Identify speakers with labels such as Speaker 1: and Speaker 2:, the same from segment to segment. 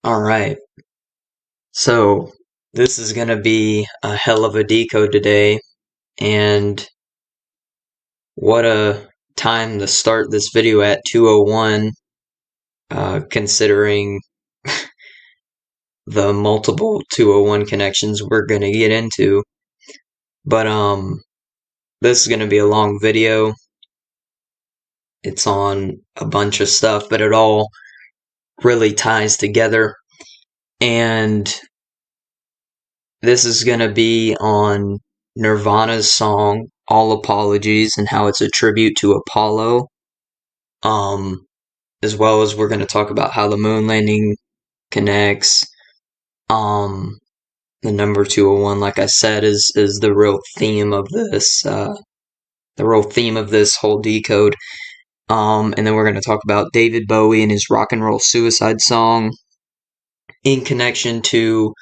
Speaker 1: All right. So this is going to be a hell of a decode today. And what a time to start this video at 2:01, considering the multiple 2:01 connections we're going to get into. But this is going to be a long video. It's on a bunch of stuff, but it all really ties together. And this is going to be on Nirvana's song All Apologies and how it's a tribute to Apollo. As well as we're going to talk about how the moon landing connects. The number 2:01, like I said, is the real theme of this whole decode. And then we're going to talk about David Bowie and his rock and roll suicide song in connection to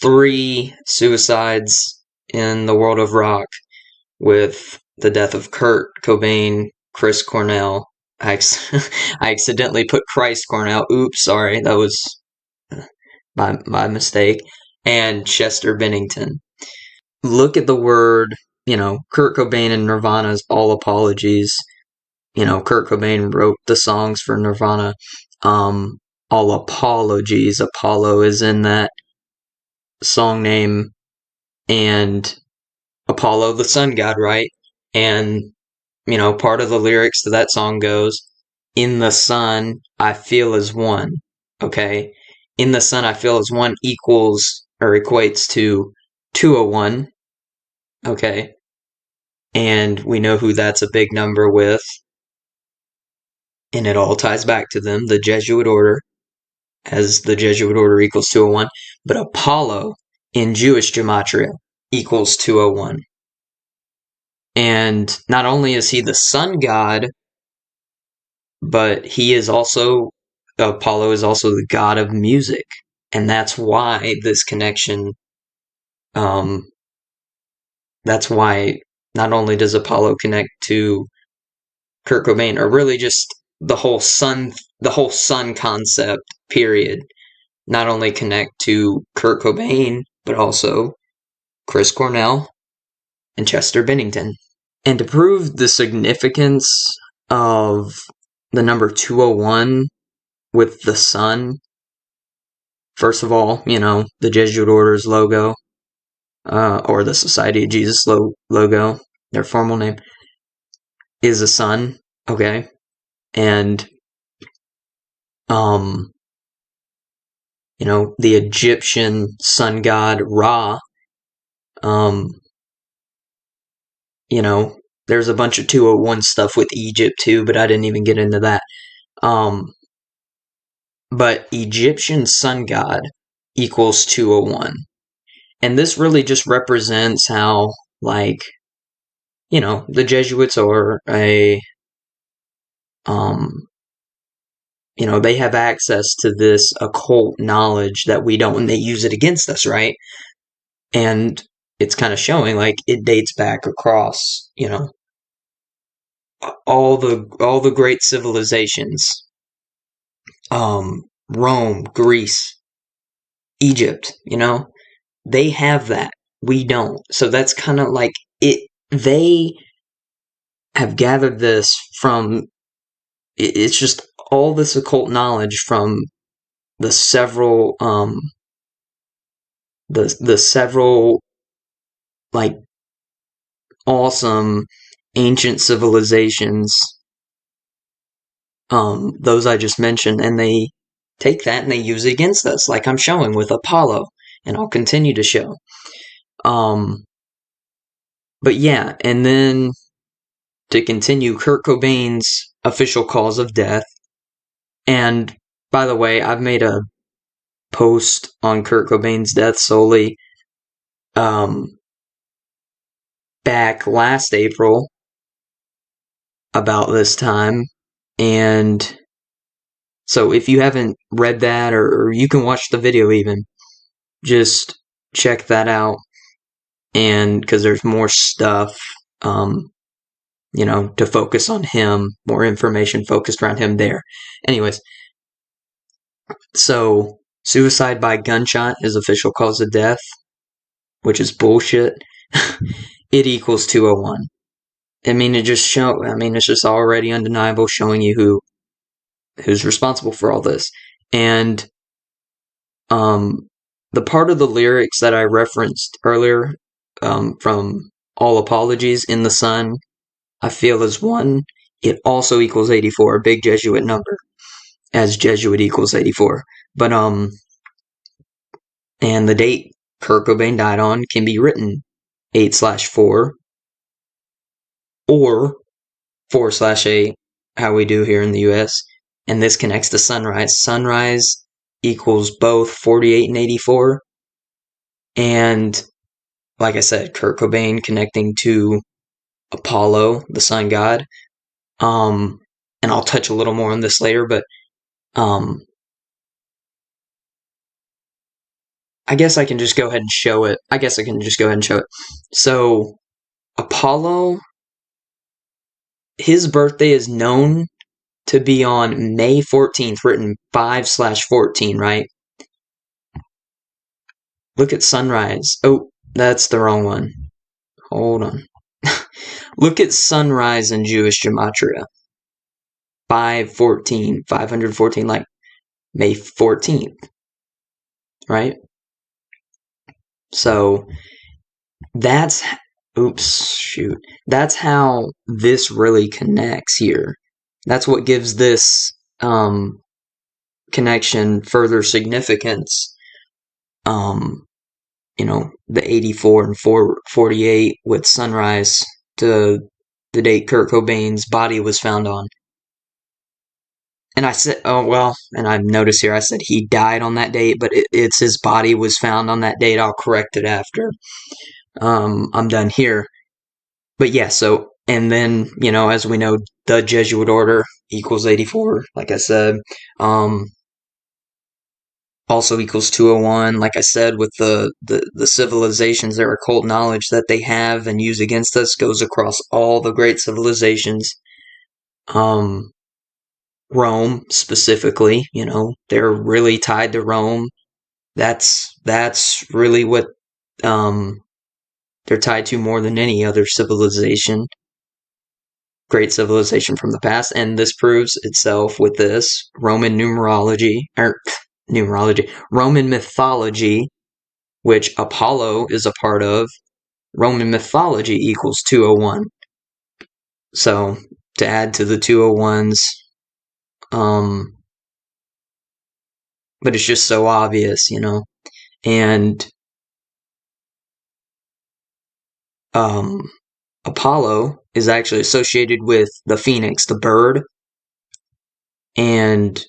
Speaker 1: 3 suicides in the world of rock, with the death of Kurt Cobain, Chris Cornell. I accidentally put Christ Cornell. Oops, sorry, that was my mistake. And Chester Bennington. Look at the word, Kurt Cobain and Nirvana's All Apologies. Kurt Cobain wrote the songs for Nirvana. All Apologies. Apollo is in that song name. And Apollo, the sun god, right? And, part of the lyrics to that song goes, in the sun, I feel as one. Okay? In the sun, I feel as one equals or equates to 2:01. Okay? And we know who that's a big number with. And it all ties back to them, the Jesuit order, as the Jesuit order equals 2:01. But Apollo in Jewish gematria equals 2:01. And not only is he the sun god, but Apollo is also the god of music. And that's why this connection, that's why not only does Apollo connect to Kurt Cobain, or really just the whole sun concept, period, not only connect to Kurt Cobain, but also Chris Cornell and Chester Bennington. And to prove the significance of the number 2:01 with the sun, first of all, the Jesuit Order's logo, or the Society of Jesus logo, their formal name, is a sun, okay? And, the Egyptian sun god Ra, there's a bunch of 2:01 stuff with Egypt too, but I didn't even get into that. But Egyptian sun god equals 2:01. And this really just represents how, the Jesuits are they have access to this occult knowledge that we don't, and they use it against us, right? And it's kind of showing, it dates back across, all the great civilizations. Rome, Greece, Egypt, they have that. We don't. So that's kind of like it. They have gathered this from, it's just all this occult knowledge from the several, awesome ancient civilizations, those I just mentioned, and they take that and they use it against us, like I'm showing with Apollo, and I'll continue to show. But yeah, and then to continue, Kurt Cobain's official cause of death. And by the way, I've made a post on Kurt Cobain's death solely back last April about this time. And so if you haven't read that, or you can watch the video even, just check that out. And because there's more stuff, to focus on him, more information focused around him there. Anyways, so Suicide by gunshot is official cause of death, which is bullshit. It equals 201. It's just already undeniable, showing you who's responsible for all this. And the part of the lyrics that I referenced earlier, from All Apologies in the Sun, I feel is one. It also equals 84, a big Jesuit number, as Jesuit equals 84. But and the date Kurt Cobain died on can be written 8/4 or 4/8, how we do here in the US. And this connects to sunrise. Sunrise equals both 48 and 84. And like I said, Kurt Cobain connecting to Apollo, the sun god. And I'll touch a little more on this later, but I guess I can just go ahead and show it. So, Apollo, his birthday is known to be on May 14th, written 5/14, right? Look at sunrise. Oh, that's the wrong one. Hold on. Look at sunrise in Jewish gematria. 514, 514, like May 14th, right? So that's that's how this really connects here. That's what gives this connection further significance. The 84 and 48 with sunrise to the date Kurt Cobain's body was found on. And I said, and I noticed here I said he died on that date, but it's his body was found on that date. I'll correct it after I'm done here. But yeah, so, and then, as we know, the Jesuit order equals 84, like I said. Also equals 201, like I said, with the civilizations, their occult knowledge that they have and use against us goes across all the great civilizations. Rome specifically, they're really tied to Rome. That's really what they're tied to more than any other civilization, great civilization from the past. And this proves itself with this Roman Roman mythology, which Apollo is a part of. Roman mythology equals 201. So to add to the 201s, but it's just so obvious, and Apollo is actually associated with the phoenix, the bird, and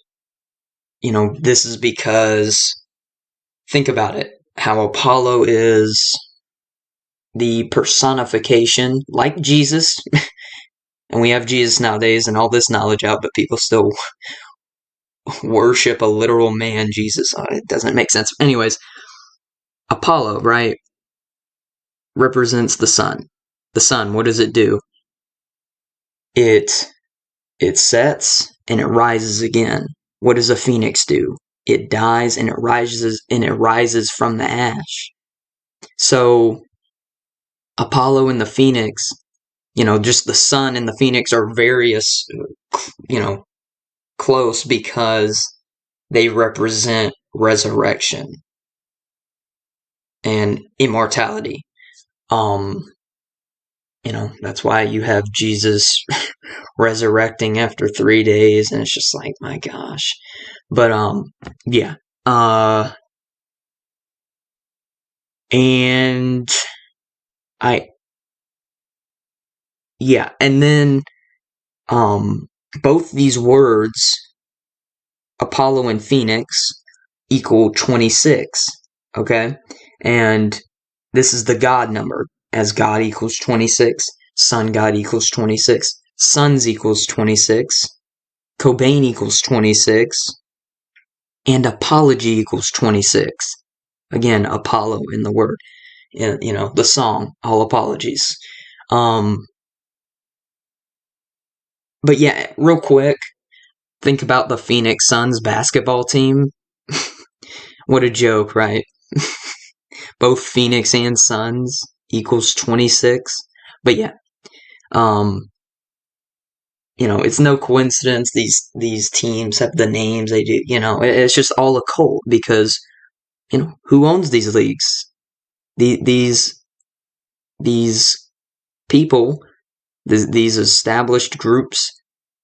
Speaker 1: this is because, think about it, how Apollo is the personification, like Jesus, and we have Jesus nowadays and all this knowledge out, but people still worship a literal man, Jesus. It doesn't make sense. Anyways, Apollo, right, represents the sun. The sun, what does it do? It sets and it rises again. What does a phoenix do? It dies and it rises from the ash. So Apollo and the phoenix, just the sun and the phoenix are various, close because they represent resurrection and immortality. That's why you have Jesus resurrecting after 3 days, and it's just like, my gosh. But yeah. And and then both these words, Apollo and Phoenix, equal 26. Okay? And this is the God number, as God equals 26, Sun God equals 26, Suns equals 26, Cobain equals 26, and apology equals 26. Again, Apollo in the word, the song, All Apologies. But yeah, real quick, think about the Phoenix Suns basketball team. What a joke, right? Both Phoenix and Suns equals 26. But yeah, um, it's no coincidence these teams have the names they do. It's just all a cult because who owns these leagues? These people, these established groups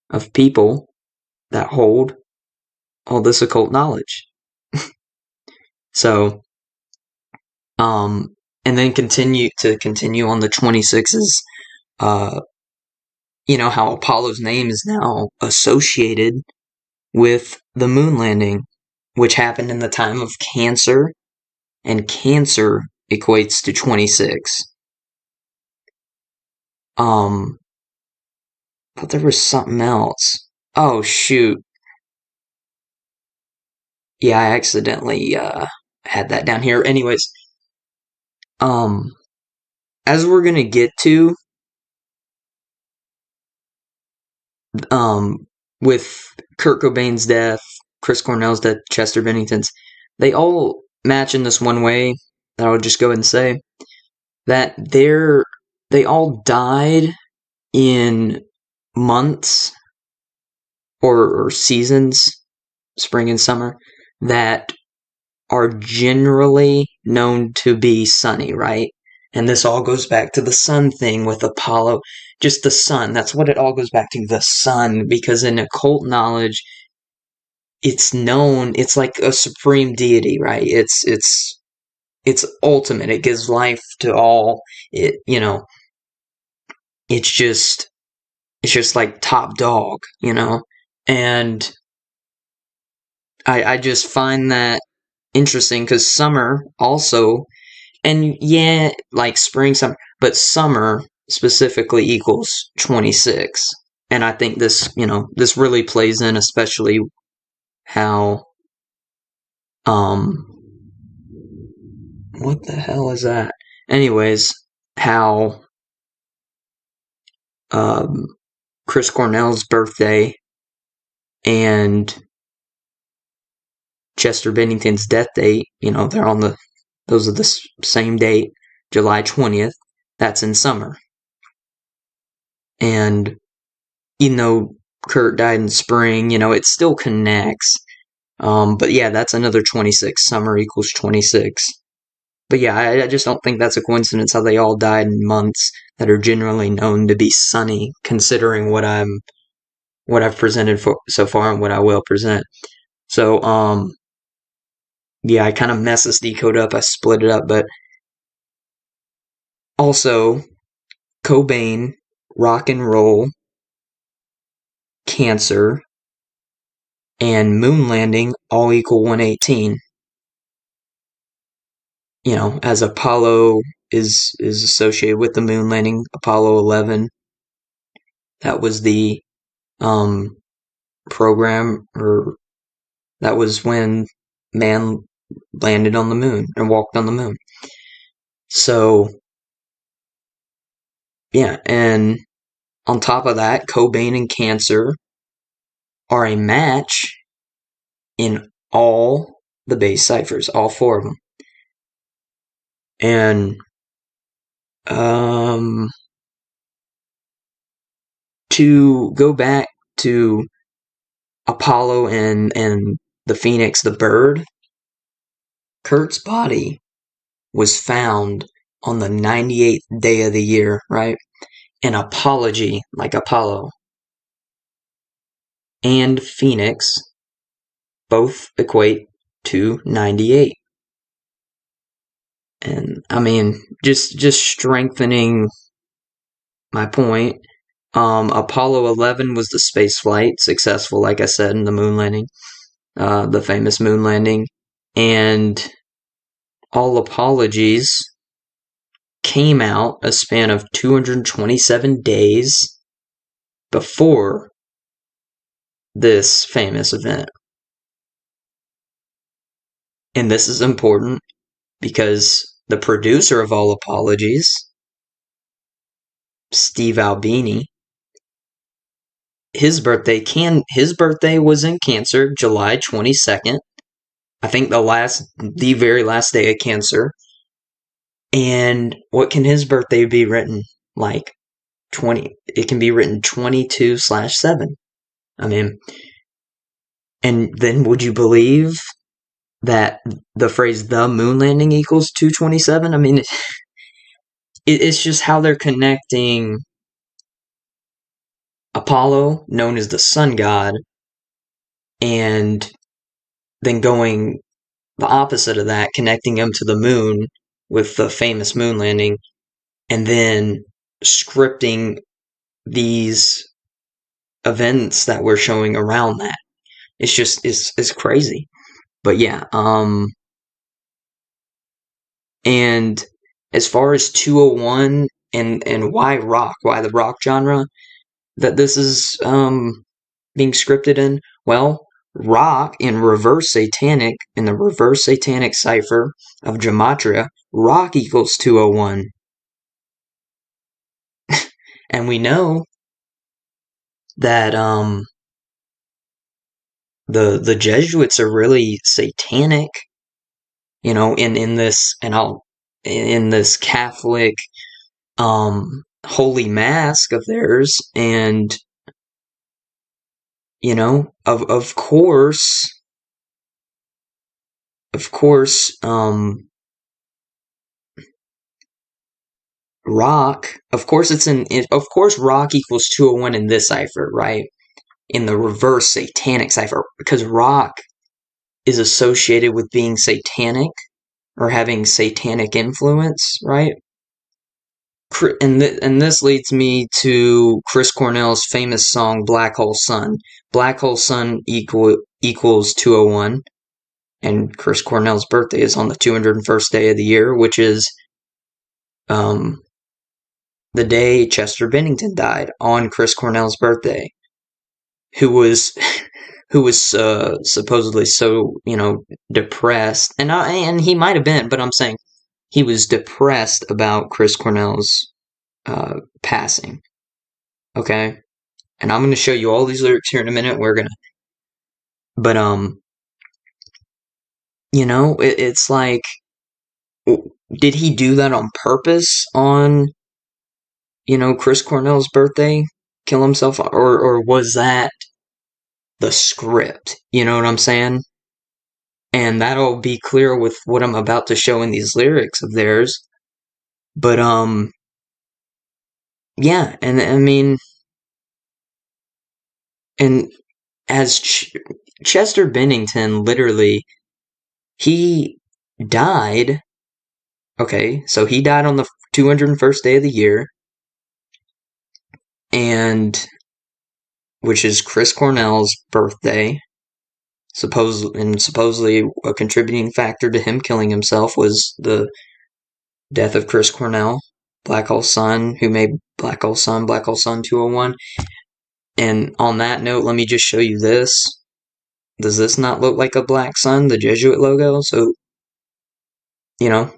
Speaker 1: of people that hold all this occult knowledge. So, and then continue on the 26s. How Apollo's name is now associated with the moon landing, which happened in the time of Cancer, and Cancer equates to 26. But there was something else. Oh shoot. Yeah, I accidentally had that down here. Anyways, as we're gonna get to, with Kurt Cobain's death, Chris Cornell's death, Chester Bennington's, they all match in this one way that I would just go ahead and say that they all died in months or seasons, spring and summer, that are generally known to be sunny, right? And this all goes back to the sun thing with Apollo. Just the sun. That's what it all goes back to, the sun. Because in occult knowledge, it's known, it's like a supreme deity, right? It's ultimate. It gives life to all. It's just like top dog, And I just find that interesting because summer also, and yeah, like spring, summer, but summer specifically equals 26. And I think this really plays in, especially how, what the hell is that? Anyways, how, Chris Cornell's birthday and Chester Bennington's death date, those are the same date, July 20th. That's in summer. And, Kurt died in spring, it still connects. But yeah, that's another 26. Summer equals 26. But yeah, I just don't think that's a coincidence how they all died in months that are generally known to be sunny, considering what I've presented so far and what I will present. So, yeah, I kind of messed this decode up. I split it up, but also Cobain, rock and roll, Cancer, and moon landing all equal 118. As Apollo is associated with the moon landing, Apollo 11. That was the program, or that was when man landed on the moon and walked on the moon. So, yeah, and on top of that, Cobain and Cancer are a match in all the base ciphers, all four of them. And to go back to Apollo and the Phoenix, the bird, Kurt's body was found on the 98th day of the year, right? An apology, like Apollo, and Phoenix both equate to 98. And I mean, just strengthening my point. Apollo 11 was the space flight, successful, like I said, in the moon landing, the famous moon landing, and all apologies came out a span of 227 days before this famous event. And this is important because the producer of all apologies, Steve Albini, his birthday was in Cancer, July 22nd. I think the very last day of Cancer. And what can his birthday be written? Like 20, it can be written 22/7. I mean, and then would you believe that the phrase the moon landing equals 227? I mean, it's just how they're connecting Apollo, known as the sun god, and then going the opposite of that, connecting him to the moon with the famous moon landing, and then scripting these events that we're showing around that. It's just it's crazy. But yeah, and as far as 201 and why rock, why the rock genre that this is being scripted in, well, rock in the reverse satanic cipher of gematria, rock equals 201. And we know that the Jesuits are really satanic, in this, and in this Catholic holy mask of theirs. And of course rock, of course rock equals 201 in this cipher, right? In the reverse satanic cipher, because rock is associated with being satanic or having satanic influence, right? And this leads me to Chris Cornell's famous song Black Hole Sun. Black Hole Sun equals 201, and Chris Cornell's birthday is on the 201st day of the year, which is the day Chester Bennington died, on Chris Cornell's birthday, who was supposedly so depressed, and he might have been, but I'm saying he was depressed about Chris Cornell's passing. Okay, and I'm gonna show you all these lyrics here in a minute. But it's like, did he do that on purpose on Chris Cornell's birthday? Kill himself, or was that the script? You know what I'm saying? And that'll be clear with what I'm about to show in these lyrics of theirs. But yeah, and I mean, and as Chester Bennington, literally, he died. Okay, so he died on the 201st day of the year, and which is Chris Cornell's birthday. Supposedly a contributing factor to him killing himself was the death of Chris Cornell, Black Hole Sun, who made Black Hole Sun 201. And on that note, let me just show you this. Does this not look like a black sun, the Jesuit logo? So, I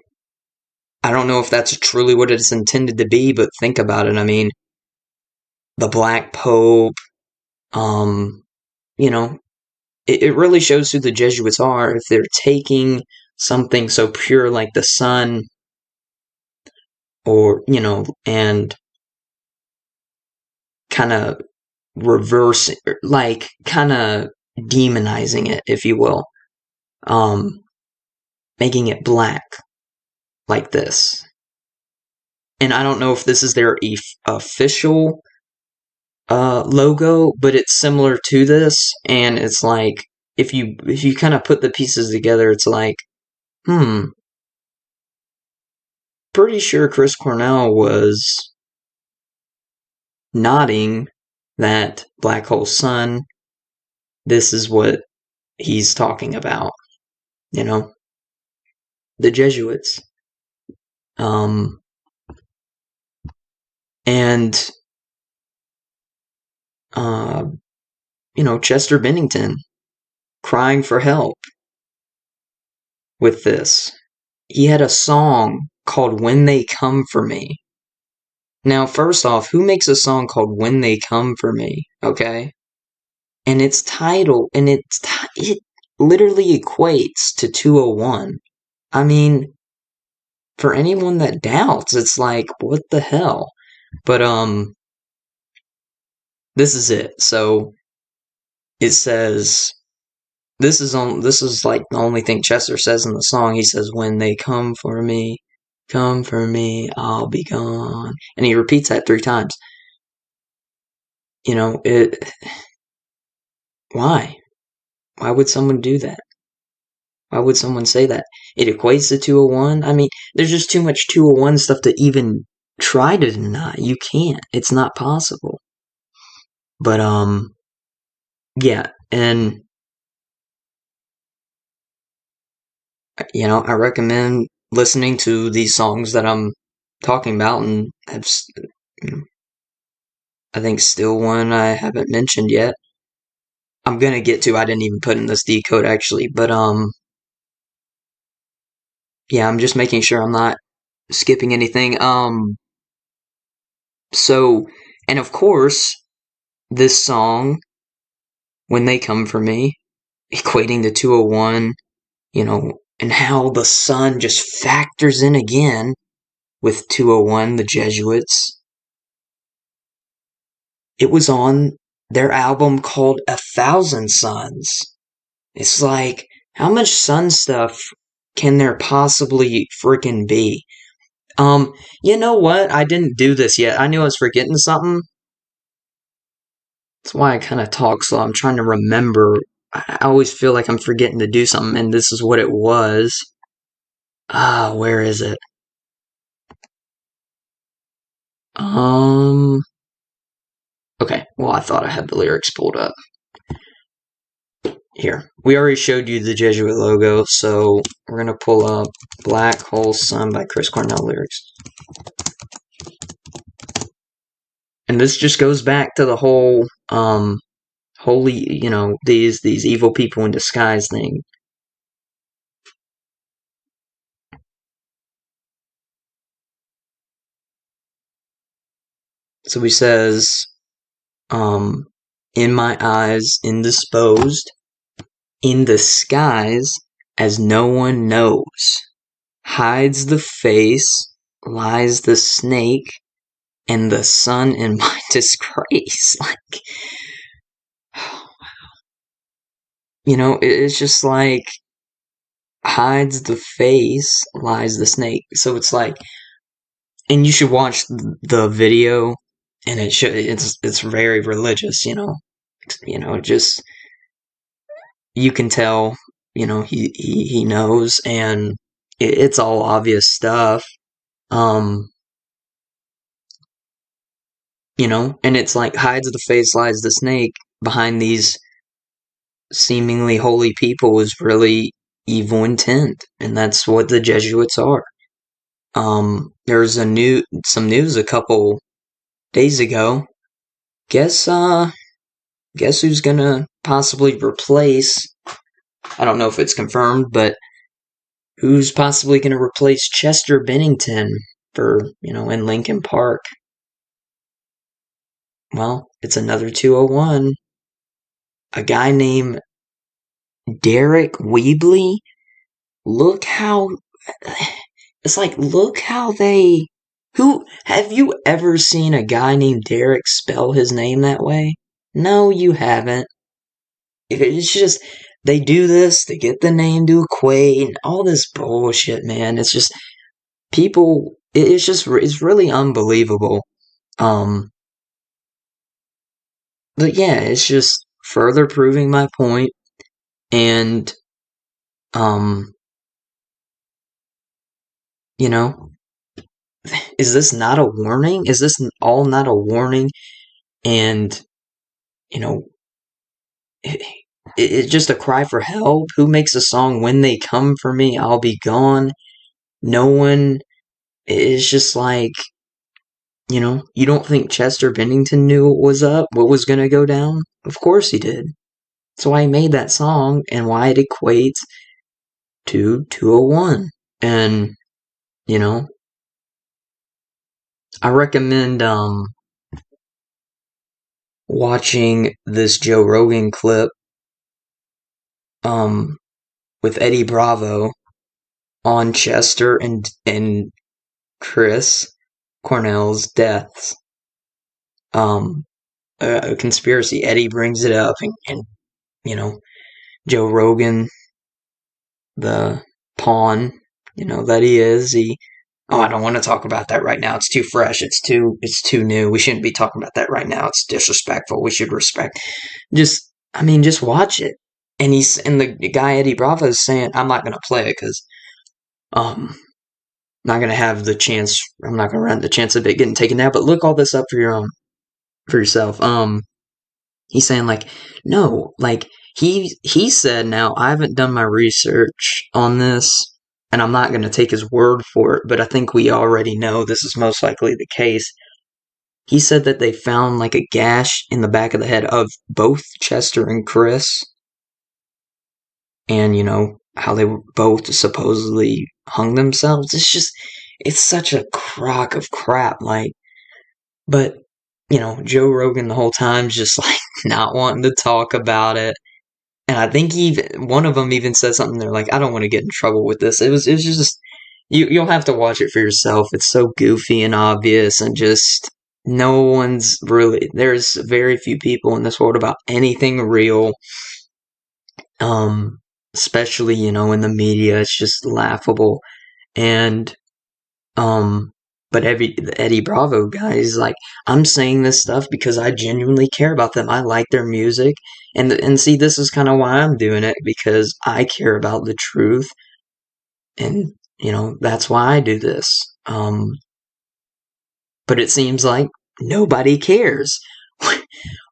Speaker 1: don't know if that's truly what it's intended to be, but think about it. I mean, the Black Pope, it really shows who the Jesuits are if they're taking something so pure like the sun, or, and kind of reversing, like, kind of demonizing it, if you will, making it black like this. And I don't know if this is their official logo, but it's similar to this, and it's like, if you kind of put the pieces together, it's like, pretty sure Chris Cornell was nodding that Black Hole Sun, this is what he's talking about, the Jesuits. And Chester Bennington crying for help with this. He had a song called When They Come For Me. Now, first off, who makes a song called When They Come For Me? Okay? And it's titled, and literally equates to 201. I mean, for anyone that doubts, it's like, what the hell? But, this is it. So, it says, this is like the only thing Chester says in the song. He says, when they come for me, I'll be gone. And he repeats that 3 times. You know, why? Why would someone do that? Why would someone say that? It equates to 201? I mean, there's just too much 201 stuff to even try to deny. You can't. It's not possible. But, yeah. And, I recommend listening to these songs that I'm talking about, and I think still one I haven't mentioned yet. I'm gonna get to, I didn't even put in this decode actually, but, yeah, I'm just making sure I'm not skipping anything. So, and of course, this song, When They Come For Me, equating to 201, and how the sun just factors in again with 201, the Jesuits. It was on their album called 1,000 Suns. It's like, how much sun stuff can there possibly freaking be? You know what? I didn't do this yet. I knew I was forgetting something. That's why I kind of talk slow. I'm trying to remember. I always feel like I'm forgetting to do something, and this is what it was. Where is it? Okay, well, I thought I had the lyrics pulled up. Here, we already showed you the Jesuit logo, so we're gonna pull up Black Hole Sun by Chris Cornell lyrics. And this just goes back to the whole, holy, these evil people in disguise thing. So he says, in my eyes, indisposed, in the skies, as no one knows, hides the face, lies the snake, and the sun in my disgrace. Like, it's just like, hides the face, lies the snake. So it's like, and you should watch the video, and it's very religious, just, you can tell, he knows, and it's all obvious stuff. Um, and it's like, hides the face, lies the snake, behind these seemingly holy people is really evil intent, and that's what the Jesuits are. There's some news a couple days ago. Guess who's gonna possibly replace, I don't know if it's confirmed, but who's possibly gonna replace Chester Bennington for, in Lincoln Park? Well, it's another 201. A guy named Derek Weebly. Look how, it's like, look how who, have you ever seen a guy named Derek spell his name that way? No, you haven't. It's just, they do this, they get the name to equate, and all this bullshit, man. It's just, people, it's really unbelievable. But yeah, it's just further proving my point, and, um, you know, is this not a warning? Is this all not a warning? And, you know, it's just a cry for help. Who makes a song, when they come for me, I'll be gone? No one. It's just like, you don't think Chester Bennington knew what was up, what was going to go down? Of course he did. That's why he made that song, and why it equates to 201. And, you know, I recommend watching this Joe Rogan clip with Eddie Bravo on Chester and Chris Cornell's deaths. A conspiracy. Eddie brings it up, and you know, Joe Rogan, the pawn, that he is. Oh, I don't want to talk about that right now. It's too fresh. It's too new. We shouldn't be talking about that right now. It's disrespectful. We should respect. Just watch it. And the guy Eddie Bravo is saying, I'm not gonna play it because not gonna have the chance. I'm not gonna run the chance of it getting taken down. But look all this up for yourself. He's saying like, no, like he said. Now I haven't done my research on this, and I'm not gonna take his word for it. But I think we already know this is most likely the case. He said that they found like a gash in the back of the head of both Chester and Chris, and how they both supposedly hung themselves. It's such a crock of crap. Like, but Joe Rogan the whole time's just like not wanting to talk about it. And I think one of them even said something. They're like, I don't want to get in trouble with this. It was just you'll have to watch it for yourself. It's so goofy and obvious, and just no one's really. There's very few people in this world about anything real. Especially in the media, it's just laughable. And but the Eddie Bravo guy is like, I'm saying this stuff because I genuinely care about them. I like their music, and see, this is kind of why I'm doing it, because I care about the truth, and that's why I do this. But it seems like nobody cares.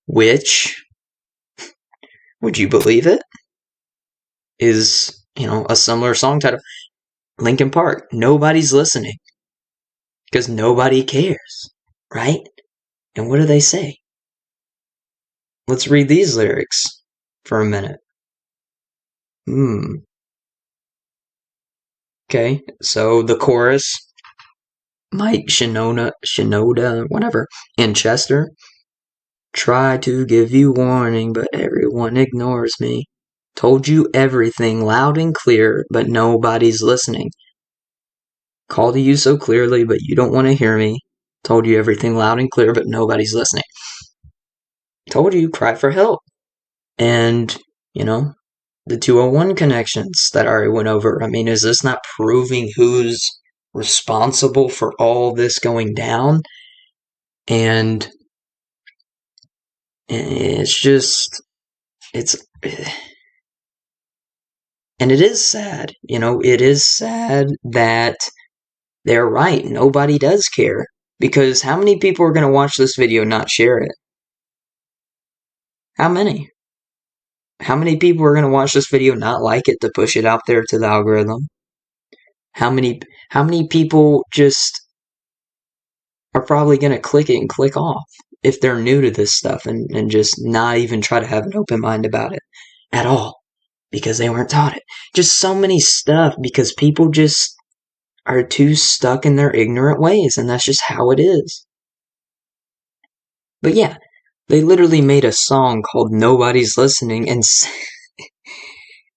Speaker 1: Which, would you believe it, is a similar song title, Linkin Park. Nobody's listening. Because nobody cares, right? And what do they say? Let's read these lyrics for a minute. Okay, so the chorus, Mike Shinoda, whatever, and Chester. Try to give you warning, but everyone ignores me. Told you everything loud and clear, but nobody's listening. Call to you so clearly, but you don't want to hear me. Told you everything loud and clear, but nobody's listening. Told you, cry for help. And, the 201 connections that I already went over. I mean, is this not proving who's responsible for all this going down? And and it is sad. It is sad that they're right. Nobody does care. Because how many people are going to watch this video and not share it? How many? How many people are going to watch this video, not like it, to push it out there to the algorithm? How many people just are probably going to click it and click off if they're new to this stuff, and just not even try to have an open mind about it at all, because they weren't taught it? Just so many stuff, because people just are too stuck in their ignorant ways, and that's just how it is. But yeah, they literally made a song called Nobody's Listening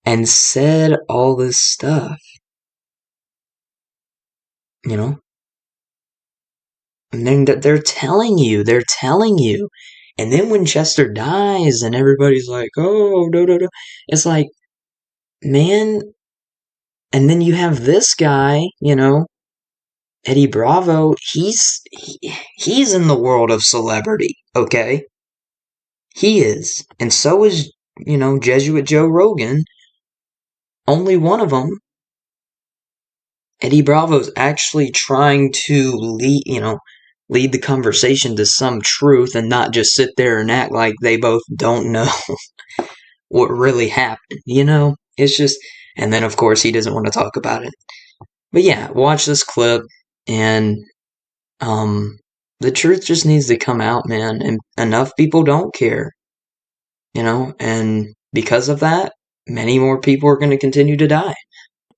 Speaker 1: and said all this stuff. And then they're telling you. And then when Chester dies and everybody's like, oh, no. It's like, man. And then you have this guy, Eddie Bravo. He's in the world of celebrity, okay? He is. And so is, Jesuit Joe Rogan. Only one of them. Eddie Bravo's actually trying to lead the conversation to some truth, and not just sit there and act like they both don't know what really happened. It's just, and then of course he doesn't want to talk about it. But yeah, watch this clip, and the truth just needs to come out, man. And enough people don't care, and because of that, many more people are going to continue to die.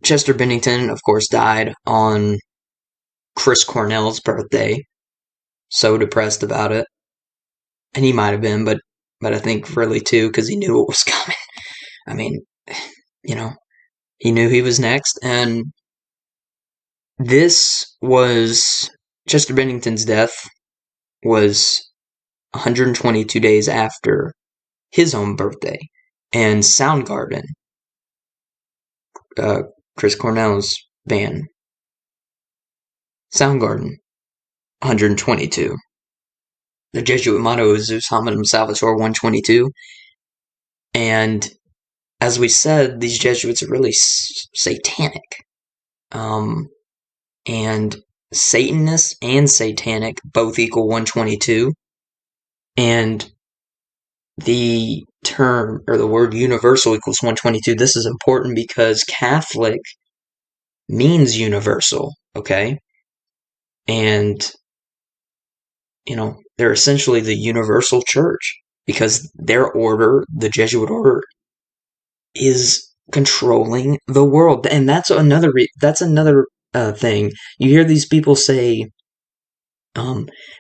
Speaker 1: Chester Bennington, of course, died on Chris Cornell's birthday. So depressed about it. And he might have been, but I think really too, because he knew what was coming. I mean, you know, he knew he was next. And this was Chester Bennington's death was 122 days after his own birthday. And Soundgarden, uh, Chris Cornell's band, Soundgarden, 122. The Jesuit motto is Zeus Hominum Salvator 122. And as we said, these Jesuits are really satanic. And Satanists and satanic both equal 122. And the term or the word universal equals 122. This is important because Catholic means universal, okay? And, they're essentially the universal church because their order, the Jesuit order, is controlling the world. And that's another thing. You hear these people say,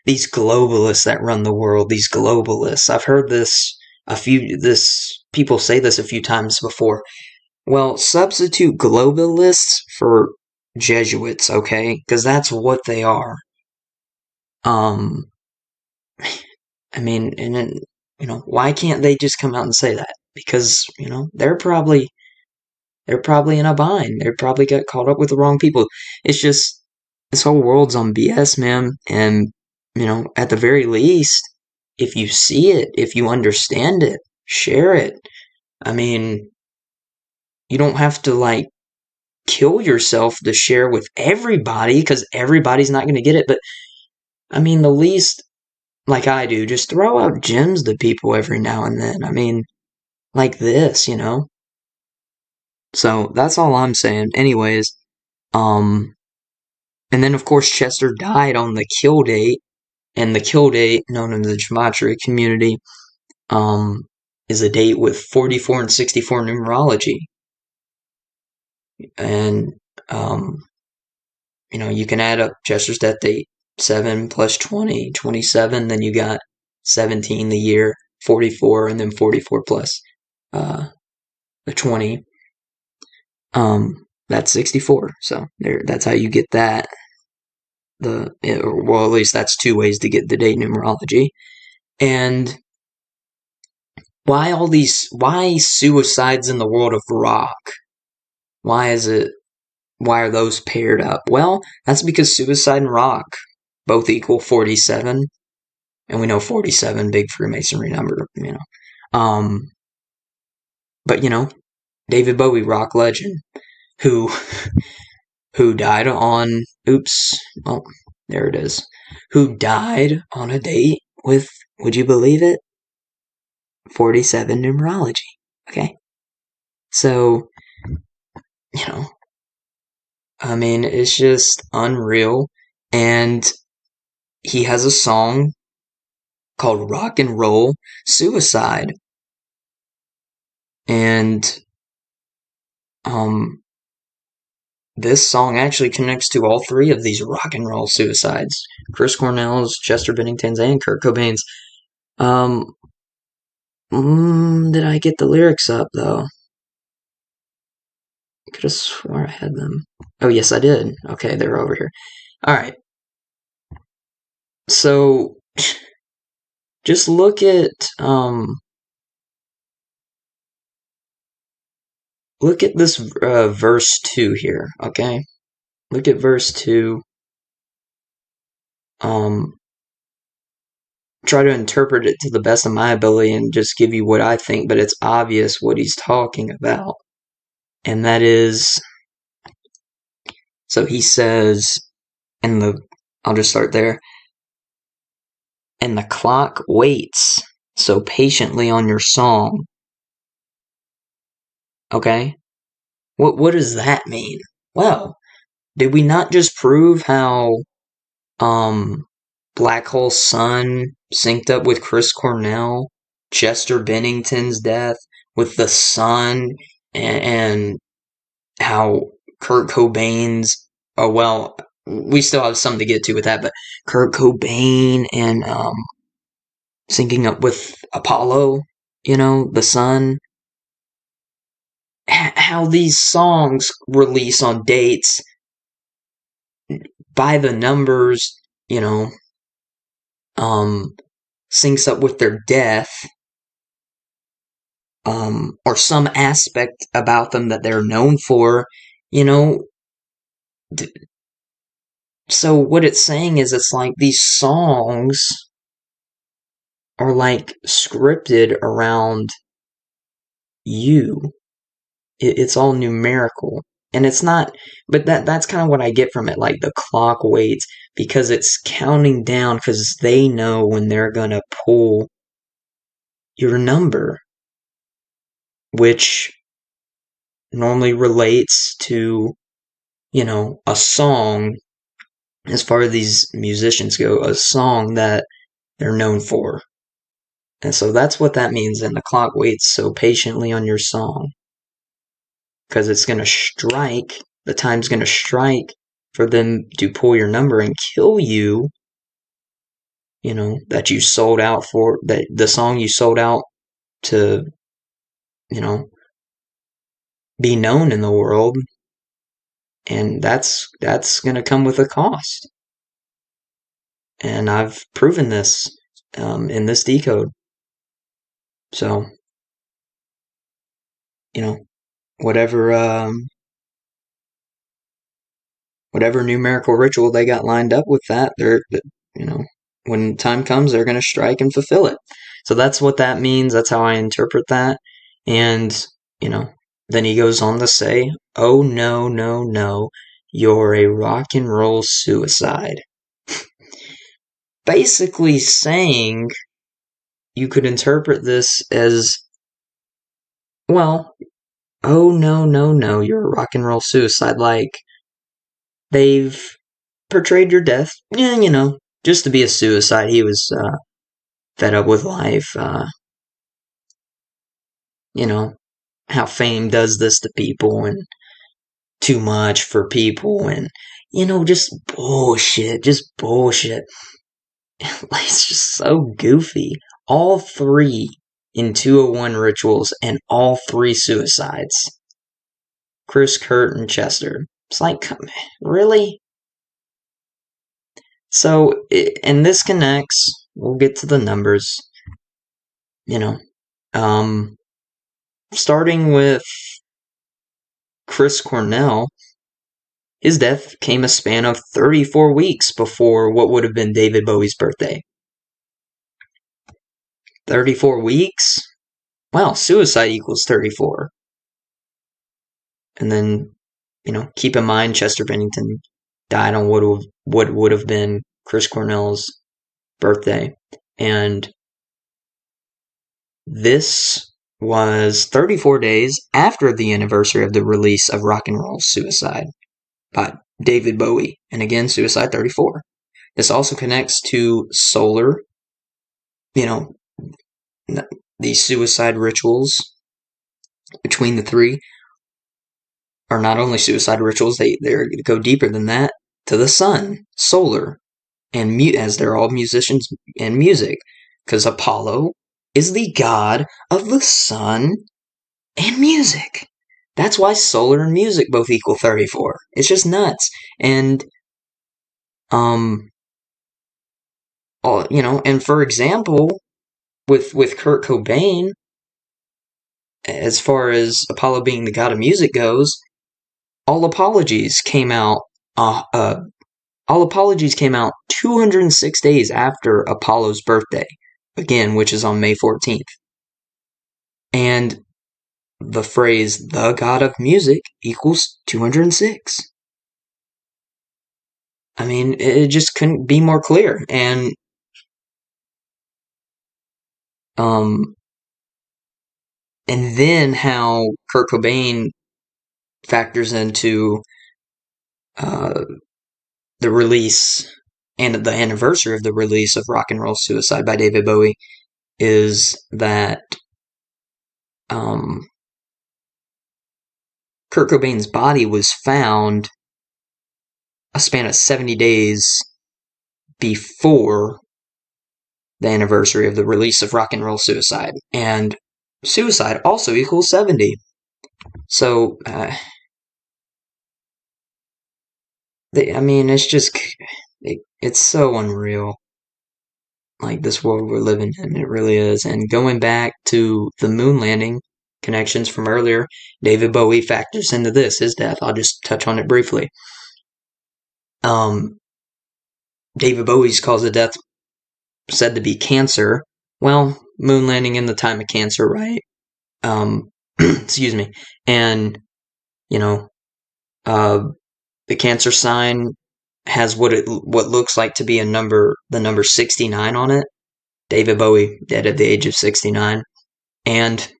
Speaker 1: these globalists that run the world, these globalists. I've heard people say this a few times before. Well, substitute globalists for Jesuits, okay? Because that's what they are. I mean, and then, why can't they just come out and say that? Because, they're probably in a bind. They probably got caught up with the wrong people. It's just, this whole world's on BS, man. And, at the very least, if you see it, if you understand it, share it. I mean, you don't have to, kill yourself to share with everybody, because everybody's not going to get it. But, I mean, the least, like I do, just throw out gems to people every now and then. I mean, like this, So, that's all I'm saying. Anyways, and then, of course, Chester died on the kill date, and the kill date, known in the gematria community, is a date with 44 and 64 numerology. And, you can add up Chester's death date, 7 plus 20, 27, then you got 17, the year, 44, and then 44 plus the 20. That's 64. So that's how you get that. Well, at least that's two ways to get the date numerology. And why suicides in the world of rock? Why are those paired up? Well, that's because suicide and rock both equal 47. And we know 47, big Freemasonry number, But, David Bowie, rock legend, who died on, there it is, who died on a date with, would you believe it, 47 numerology, okay? So, I mean, it's just unreal. And he has a song called Rock and Roll Suicide. And, this song actually connects to all three of these rock and roll suicides. Chris Cornell's, Chester Bennington's, and Kurt Cobain's. Did I get the lyrics up, though? I could have swore I had them. Oh, yes, I did. Okay, they're over here. Alright. So, just look at, this verse 2 here, okay? Look at verse 2. Try to interpret it to the best of my ability and just give you what I think, but it's obvious what he's talking about. And that is, so he says, I'll just start there. And the clock waits so patiently on your song. Okay? What does that mean? Well, did we not just prove how, Black Hole Sun synced up with Chris Cornell, Chester Bennington's death with the sun, and how Kurt Cobain's, we still have something to get to with that, but Kurt Cobain and syncing up with Apollo, the sun, how these songs release on dates by the numbers, you know, um, syncs up with their death, or some aspect about them that they're known for, you know. So what it's saying is it's like these songs are like scripted around you. It's all numerical. And it's not, but that's kind of what I get from it. Like the clock waits because it's counting down because they know when they're gonna pull your number, which normally relates to, a song, as far as these musicians go, a song that they're known for. And so that's what that means. And the clock waits so patiently on your song because it's going to strike, the time's going to strike for them to pull your number and kill you, that you sold out for, that the song you sold out to, you know, be known in the world. And that's going to come with a cost. And I've proven this in this decode. So, whatever whatever numerical ritual they got lined up with that, you know, when time comes, they're going to strike and fulfill it. So that's what that means. That's how I interpret that. And, then he goes on to say, oh, no, no, no, you're a rock and roll suicide. Basically saying, you could interpret this as, well, oh, no, no, no, you're a rock and roll suicide. Like, they've portrayed your death, just to be a suicide. He was fed up with life. How fame does this to people and too much for people and, just bullshit, just bullshit. It's just so goofy. All three in 201 rituals and all three suicides. Chris, Kurt, and Chester. It's like, really? So, and this connects, we'll get to the numbers, starting with Chris Cornell, his death came a span of 34 weeks before what would have been David Bowie's birthday. 34 weeks? Wow, suicide equals 34. And then, keep in mind Chester Bennington died on what would have been Chris Cornell's birthday. And this was 34 days after the anniversary of the release of Rock and Roll Suicide by David Bowie. And again, Suicide 34. This also connects to Solar, the suicide rituals between the three are not only suicide rituals, they go deeper than that to the sun, Solar, and as they're all musicians and music, because Apollo is the god of the sun and music. That's why solar and music both equal 34. It's just nuts. And, and for example, with Kurt Cobain, as far as Apollo being the god of music goes, All Apologies came out 206 days after Apollo's birthday, again, which is on May 14th. And the phrase, the god of music, equals 206. I mean, it just couldn't be more clear. And, and then how Kurt Cobain factors into the release and the anniversary of the release of Rock and Roll Suicide by David Bowie is that Kurt Cobain's body was found a span of 70 days before the anniversary of the release of Rock and Roll Suicide. And suicide also equals 70. So, I mean, it's just, it's so unreal. Like this world we're living in, it really is. And going back to the moon landing connections from earlier, David Bowie factors into this, his death. I'll just touch on it briefly. Um, David Bowie's cause of death said to be cancer. Well, moon landing in the time of cancer, right? Excuse me. And, you know, uh, the cancer sign has what looks like to be the number 69 on it. David Bowie dead at the age of 69. And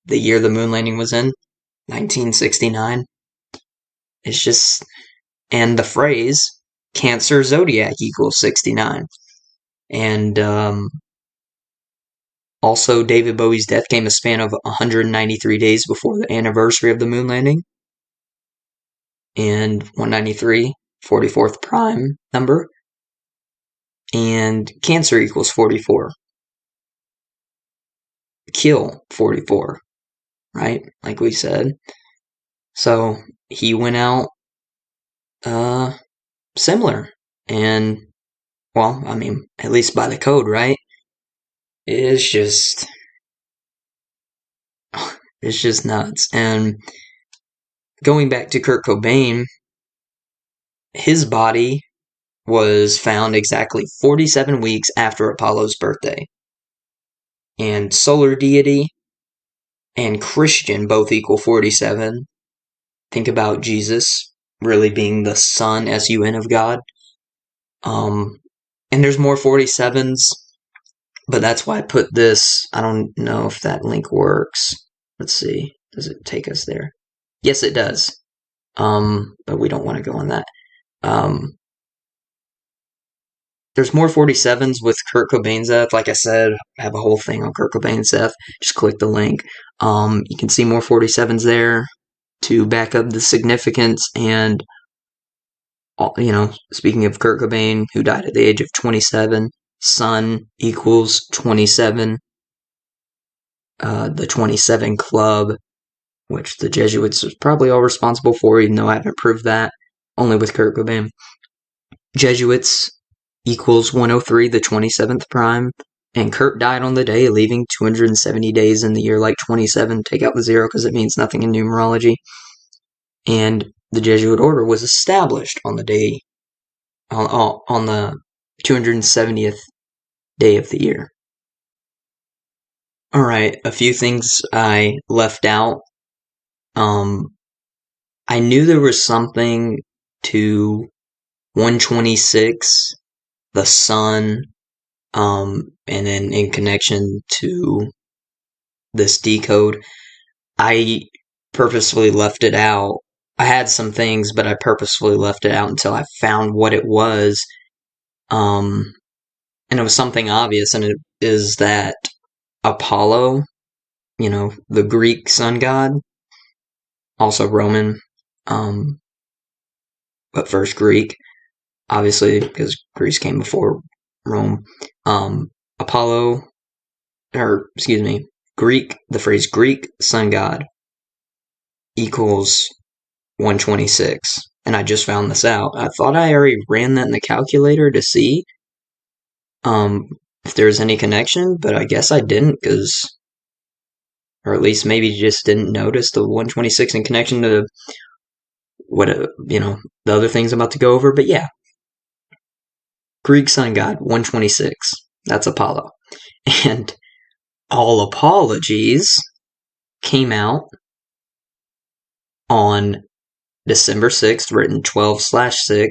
Speaker 1: the year the moon landing was in, 1969. It's just, and the phrase Cancer zodiac equals 69. And also, David Bowie's death came a span of 193 days before the anniversary of the moon landing. And 193, 44th prime number. And Cancer equals 44. Kill 44, right? Like we said. So he went out similar. And, well, I mean, at least by the code, right? It's just, it's just nuts. And going back to Kurt Cobain, his body was found exactly 47 weeks after Apollo's birthday. And solar deity and Christian both equal 47. Think about Jesus really being the Son, S-U-N, of God. And there's more 47s, but that's why I put this. I don't know if that link works. Let's see. Does it take us there? Yes, it does. But we don't want to go on that. There's more 47s with Kurt Cobain's death. Like I said, I have a whole thing on Kurt Cobain's death. Just click the link. You can see more 47s there to back up the significance. And, speaking of Kurt Cobain, who died at the age of 27, Sun equals 27. The 27 Club, which the Jesuits was probably all responsible for, even though I haven't proved that, only with Kurt Cobain. Jesuits equals 103, the 27th prime, and Kurt died on the day, leaving 270 days in the year like 27. Take out the zero because it means nothing in numerology. And the Jesuit order was established on the day, on the 270th day of the year. Alright, a few things I left out. I knew there was something to 126, the sun, and then in connection to this decode. I purposefully left it out. I had some things, but I purposefully left it out until I found what it was. And it was something obvious, and it is that Apollo, the Greek sun god, also Roman, but first Greek, obviously, because Greece came before Rome. Apollo, Greek, the phrase Greek sun god equals 126. And I just found this out. I thought I already ran that in the calculator to see if there's any connection, but I guess I didn't, or at least maybe just didn't notice the 126 in connection to what, the other things I'm about to go over. But yeah, Greek sun god, 126. That's Apollo. And All Apologies came out on December 6th, written 12/6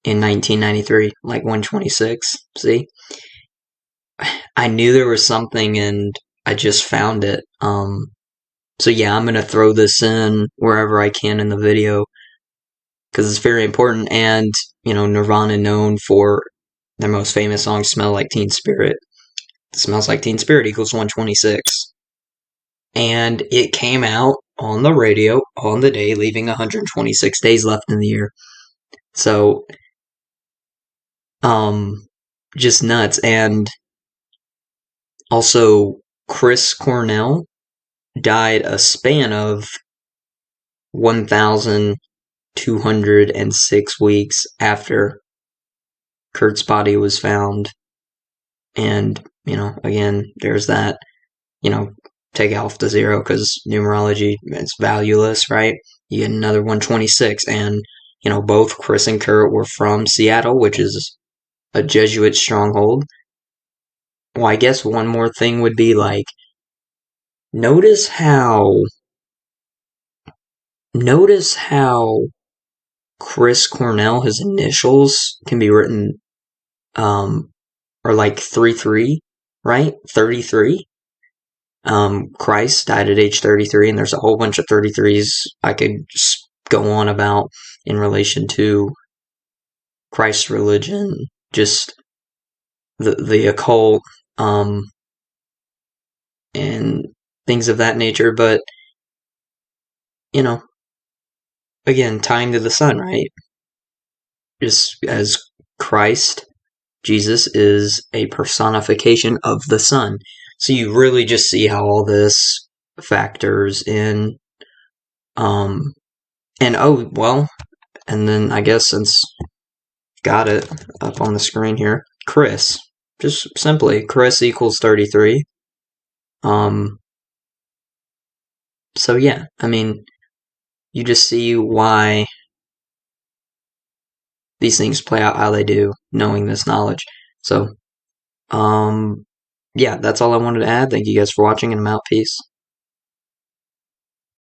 Speaker 1: in 1993, like 126. See? I knew there was something and I just found it. So yeah, I'm going to throw this in wherever I can in the video because it's very important. And, Nirvana known for their most famous song, Smell Like Teen Spirit. Smells Like Teen Spirit equals 126. And it came out on the radio on the day, leaving 126 days left in the year. So, just nuts. And also, Chris Cornell died a span of 1,206 weeks after Kurt's body was found. And, again, there's that, take off the zero because numerology is valueless, right? You get another 126. And, both Chris and Kurt were from Seattle, which is a Jesuit stronghold. Well, I guess one more thing would be like, notice how Chris Cornell, his initials can be written, are like 33, right? 33. Christ died at age 33, and there's a whole bunch of 33s I could just go on about in relation to Christ's religion, just the occult, and things of that nature. But, again, tying to the sun, right? Just as Christ, Jesus is a personification of the sun. So you really just see how all this factors in. And and then I guess since got it up on the screen here, Chris. Just simply, Chris equals 33. So yeah, I mean, you just see why these things play out how they do, knowing this knowledge. So, yeah, that's all I wanted to add. Thank you guys for watching, and I'm out. Peace.